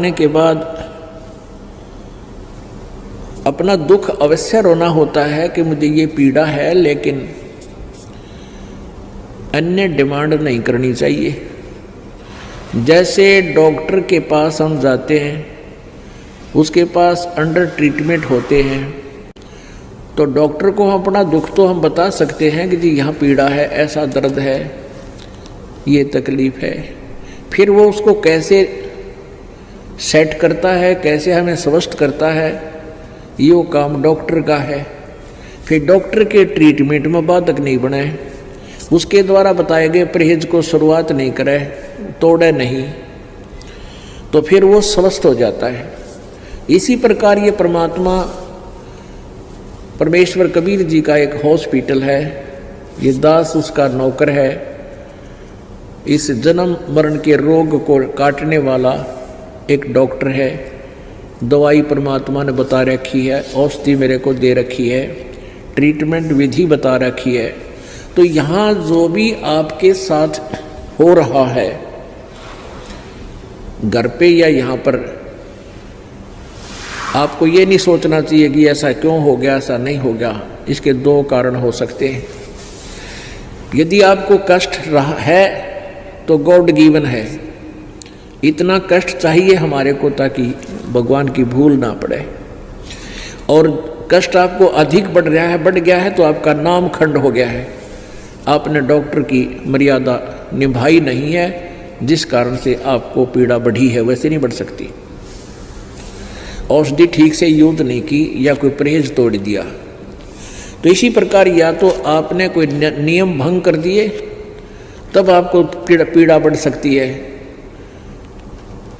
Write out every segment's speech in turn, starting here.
आने के बाद अपना दुख अवश्य रोना होता है कि मुझे ये पीड़ा है, लेकिन अन्य डिमांड नहीं करनी चाहिए। जैसे डॉक्टर के पास हम जाते हैं, उसके पास अंडर ट्रीटमेंट होते हैं, तो डॉक्टर को हम अपना दुख तो हम बता सकते हैं कि जी यहाँ पीड़ा है, ऐसा दर्द है, ये तकलीफ है। फिर वो उसको कैसे सेट करता है, कैसे हमें स्वस्थ करता है, ये काम डॉक्टर का है। फिर डॉक्टर के ट्रीटमेंट में बाधक नहीं बने, उसके द्वारा बताए गए परहेज को शुरुआत नहीं करे, तोड़े नहीं, तो फिर वो स्वस्थ हो जाता है। इसी प्रकार ये परमात्मा परमेश्वर कबीर जी का एक हॉस्पिटल है, ये दास उसका नौकर है। इस जन्म मरण के रोग को काटने वाला एक डॉक्टर है। दवाई परमात्मा ने बता रखी है, औषधि मेरे को दे रखी है, ट्रीटमेंट विधि बता रखी है। तो यहाँ जो भी आपके साथ हो रहा है, घर पे या यहाँ पर, आपको ये नहीं सोचना चाहिए कि ऐसा क्यों हो गया, ऐसा नहीं हो गया। इसके दो कारण हो सकते हैं। यदि आपको कष्ट रहा है तो गॉड गिवन है, इतना कष्ट चाहिए हमारे को ताकि भगवान की भूल ना पड़े। और कष्ट आपको अधिक बढ़ रहा है, बढ़ गया है, तो आपका नाम खंड हो गया है, आपने डॉक्टर की मर्यादा निभाई नहीं है, जिस कारण से आपको पीड़ा बढ़ी है। वैसे नहीं बढ़ सकती। औषधि ठीक से यूज नहीं की या कोई परहेज तोड़ दिया। तो इसी प्रकार या तो आपने कोई नियम भंग कर दिए, तब आपको पीड़ा बढ़ सकती है,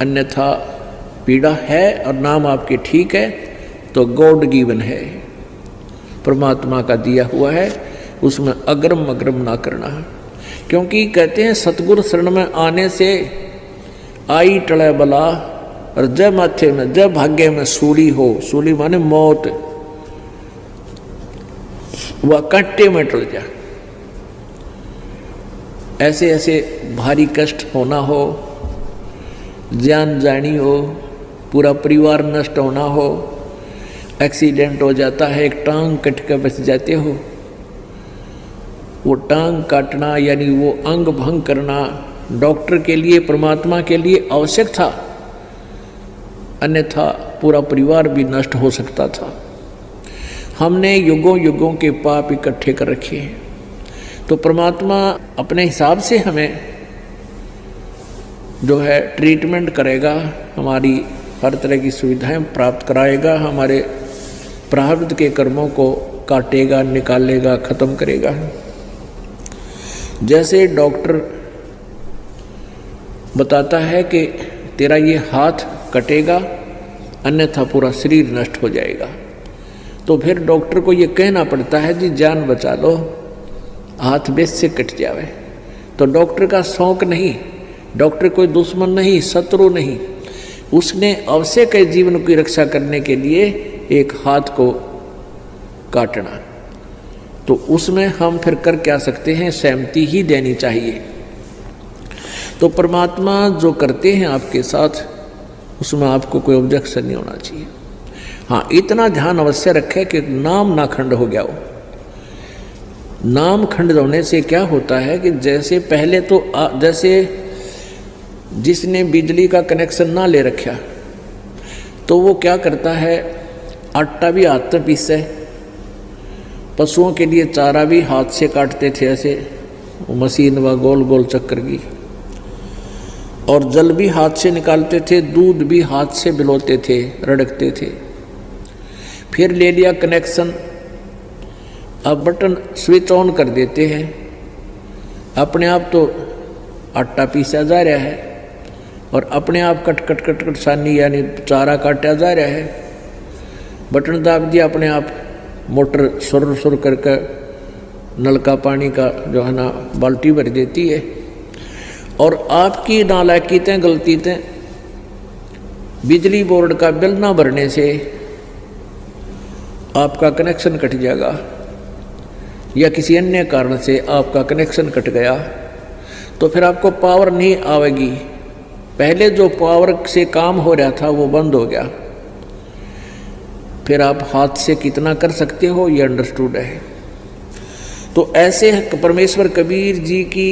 अन्यथा पीड़ा है और नाम आपके ठीक है तो गॉड गिवन है, परमात्मा का दिया हुआ है, उसमें अग्रम अग्रम ना करना। क्योंकि कहते हैं सतगुरु शरण में आने से आई टले बला, और जब माथे में, जब भाग्य में सूली हो, सूली माने मौत, वह कांटे में टल जा। ऐसे ऐसे भारी कष्ट होना हो, जान जानी हो, पूरा परिवार नष्ट होना हो, एक्सीडेंट हो जाता है, एक टांग कट कर बच जाते हो, वो टांग काटना यानी वो अंग भंग करना डॉक्टर के लिए, परमात्मा के लिए आवश्यक था, अन्यथा पूरा परिवार भी नष्ट हो सकता था। हमने युगों युगों के पाप इकट्ठे कर रखे हैं, तो परमात्मा अपने हिसाब से हमें जो है ट्रीटमेंट करेगा, हमारी हर तरह की सुविधाएं प्राप्त कराएगा, हमारे प्रारब्ध के कर्मों को काटेगा, निकालेगा, खत्म करेगा। जैसे डॉक्टर बताता है कि तेरा ये हाथ कटेगा, अन्यथा पूरा शरीर नष्ट हो जाएगा, तो फिर डॉक्टर को ये कहना पड़ता है जी जान बचा लो, हाथ बेस से कट जावे। तो डॉक्टर का शौक नहीं, डॉक्टर कोई दुश्मन नहीं, शत्रु नहीं, उसने आवश्यक है जीवन की रक्षा करने के लिए एक हाथ को काटना। तो उसमें हम फिर कर क्या सकते हैं, सहमति ही देनी चाहिए। तो परमात्मा जो करते हैं आपके साथ, उसमें आपको कोई ऑब्जेक्शन नहीं होना चाहिए। हाँ, इतना ध्यान अवश्य रखें कि नाम ना खंड हो गया हो। नाम खंड होने से क्या होता है कि जैसे पहले तो जैसे जिसने बिजली का कनेक्शन ना ले रखा, तो वो क्या करता है, आटा भी हाथ से पीसे, पशुओं के लिए चारा भी हाथ से काटते थे, ऐसे मशीन व गोल गोल चक्कर की, और जल भी हाथ से निकालते थे, दूध भी हाथ से बिलोते थे, रड़कते थे। फिर ले लिया कनेक्शन, अब बटन स्विच ऑन कर देते हैं, अपने आप तो आटा पीसा जा रहा है और अपने आप कट कट कट कट सानी यानी चारा काटा जा रहा है। बटन दाब दिया, अपने आप मोटर सुर सुर करके नल का पानी का जो है ना बाल्टी भर देती है। और आपकी नालायकीतें, गलतीतें, बिजली बोर्ड का बिल ना भरने से आपका कनेक्शन कट जाएगा, या किसी अन्य कारण से आपका कनेक्शन कट गया, तो फिर आपको पावर नहीं आएगी, पहले जो पावर से काम हो रहा था वो बंद हो गया, फिर आप हाथ से कितना कर सकते हो ये अंडरस्टूड है। तो ऐसे परमेश्वर कबीर जी की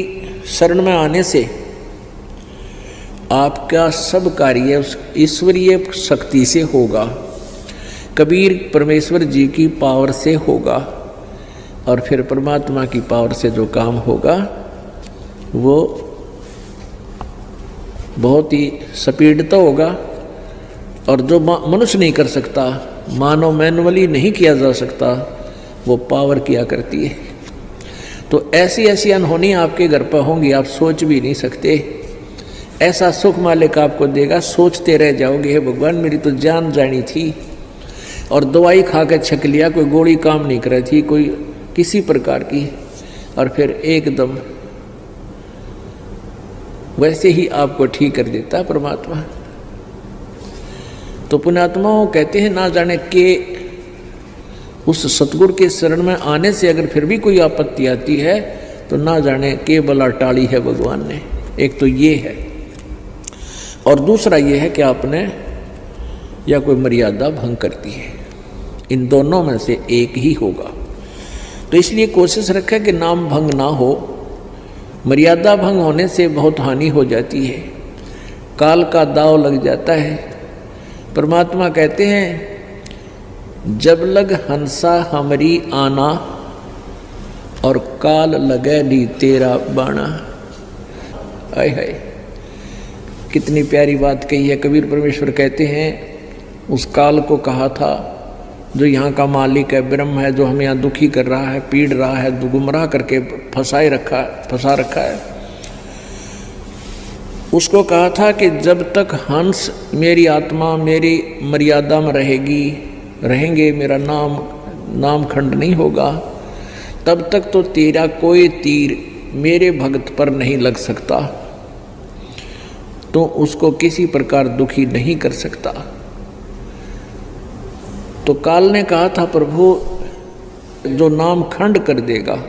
शरण में आने से आपका सब कार्य उस ईश्वरीय शक्ति से होगा, कबीर परमेश्वर जी की पावर से होगा, और फिर परमात्मा की पावर से जो काम होगा वो बहुत ही स्पीड तो होगा, और जो मनुष्य नहीं कर सकता, मानव मैनुअली नहीं किया जा सकता, वो पावर किया करती है। तो ऐसी ऐसी अनहोनी आपके घर पर होंगी, आप सोच भी नहीं सकते। ऐसा सुख मालिक आपको देगा, सोचते रह जाओगे, भगवान मेरी तो जान जानी थी, और दवाई खा के छक लिया, कोई गोली काम नहीं कर रही थी, कोई किसी प्रकार की, और फिर एकदम वैसे ही आपको ठीक कर देता परमात्मा। तो पुण्यात्माओं कहते हैं, ना जाने के उस सतगुरु के शरण में आने से अगर फिर भी कोई आपत्ति आती है तो ना जाने के बला टाली है भगवान ने। एक तो ये है, और दूसरा ये है कि आपने या कोई मर्यादा भंग करती है, इन दोनों में से एक ही होगा। तो इसलिए कोशिश रखें कि नाम भंग ना हो। मर्यादा भंग होने से बहुत हानि हो जाती है, काल का दाव लग जाता है। परमात्मा कहते हैं, जब लग हंसा हमरी आना, और काल लगे नी तेरा बाणा। आय हाय, कितनी प्यारी बात कही है। कबीर परमेश्वर कहते हैं, उस काल को कहा था जो यहाँ का मालिक है, ब्रह्म है, जो हमें यहाँ दुखी कर रहा है, पीड़ रहा है, गुमराह करके फंसा रखा है, उसको कहा था कि जब तक हंस मेरी आत्मा मेरी मर्यादा में रहेंगे, मेरा नाम खंड नहीं होगा, तब तक तो तेरा कोई तीर मेरे भक्त पर नहीं लग सकता, तो उसको किसी प्रकार दुखी नहीं कर सकता। तो काल ने कहा था, प्रभु जो नाम खंड कर देगा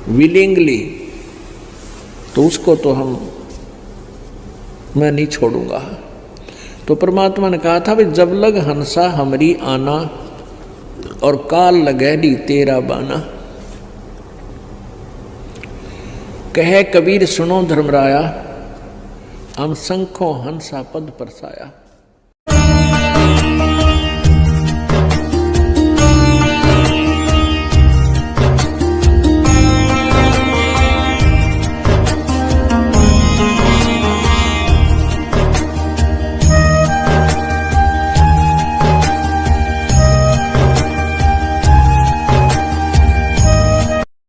विलिंगली, तो उसको तो मैं नहीं छोड़ूंगा। तो परमात्मा ने कहा था, भाई जब लग हंसा हमरी आना, और काल लगे नी तेरा बाना। कहे कबीर सुनो धर्मराया, हम शंखों हंसा पद परसाया।